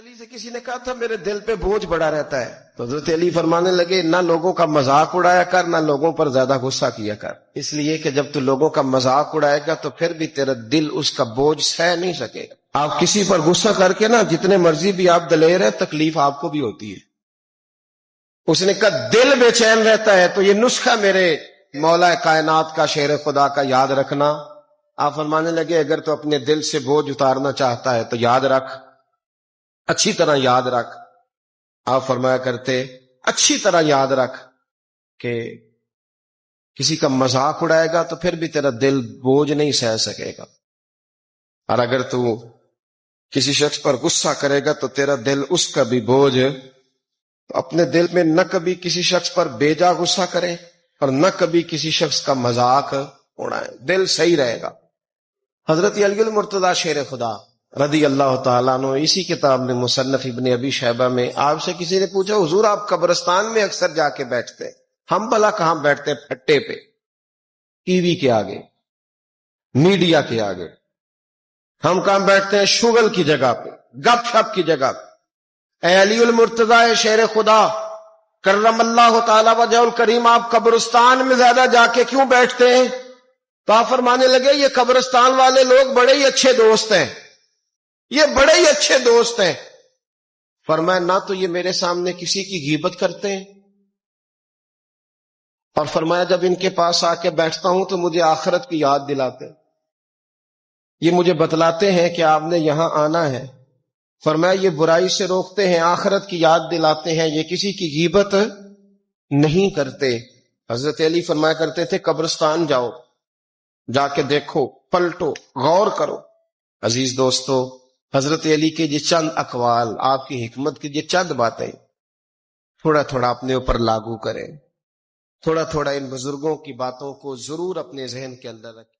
علی سے کسی نے کہا تھا میرے دل پہ بوجھ بڑا رہتا ہے، تو حضرت علی فرمانے لگے نہ لوگوں کا مذاق اڑایا کر، نہ لوگوں پر زیادہ غصہ کیا کر، اس لیے کہ جب تو لوگوں کا مذاق اڑائے گا تو پھر بھی تیرا دل اس کا بوجھ سہ نہیں سکے گا۔ آپ کسی پر غصہ کر کے نا جتنے مرضی بھی آپ دلیر ہیں، تکلیف آپ کو بھی ہوتی ہے۔ اس نے کہا دل بے چین رہتا ہے، تو یہ نسخہ میرے مولا کائنات کا، شیر خدا کا یاد رکھنا۔ آپ فرمانے لگے اگر تو اپنے دل سے بوجھ اتارنا چاہتا ہے تو یاد رکھ، اچھی طرح یاد رکھ۔ آپ فرمایا کرتے اچھی طرح یاد رکھ کہ کسی کا مذاق اڑائے گا تو پھر بھی تیرا دل بوجھ نہیں سہ سکے گا، اور اگر تو کسی شخص پر غصہ کرے گا تو تیرا دل اس کا بھی بوجھ، تو اپنے دل میں نہ کبھی کسی شخص پر بیجا غصہ کرے اور نہ کبھی کسی شخص کا مذاق اڑائے، دل صحیح رہے گا۔ حضرت علی المرتضیٰ شیر خدا رضی اللہ تعالیٰ عنہ اسی کتاب میں مصنف ابن ابی شیبہ میں آپ سے کسی نے پوچھا حضور آپ قبرستان میں اکثر جا کے بیٹھتے ہیں، ہم بھلا کہاں بیٹھتے ہیں؟ پھٹے پہ، ٹی وی کے آگے، میڈیا کے آگے، ہم کہاں بیٹھتے ہیں؟ شغل کی جگہ پہ، گپ شپ کی جگہ پہ۔ اے علی المرتضیٰ شیر خدا کرم اللہ تعالی وجہ الکریم، آپ قبرستان میں زیادہ جا کے کیوں بیٹھتے ہیں؟ تو آپ فرمانے لگے یہ قبرستان والے لوگ بڑے ہی اچھے دوست ہیں، یہ بڑے ہی اچھے دوست ہیں۔ فرمایا نہ تو یہ میرے سامنے کسی کی غیبت کرتے ہیں، اور فرمایا جب ان کے پاس آ کے بیٹھتا ہوں تو مجھے آخرت کی یاد دلاتے ہیں، یہ مجھے بتلاتے ہیں کہ آپ نے یہاں آنا ہے۔ فرمایا یہ برائی سے روکتے ہیں، آخرت کی یاد دلاتے ہیں، یہ کسی کی غیبت نہیں کرتے۔ حضرت علی فرمایا کرتے تھے قبرستان جاؤ، جا کے دیکھو، پلٹو، غور کرو۔ عزیز دوستو، حضرت علی کے یہ چند اقوال، آپ کی حکمت کی یہ چند باتیں تھوڑا تھوڑا اپنے اوپر لاگو کریں، تھوڑا تھوڑا ان بزرگوں کی باتوں کو ضرور اپنے ذہن کے اندر رکھیں۔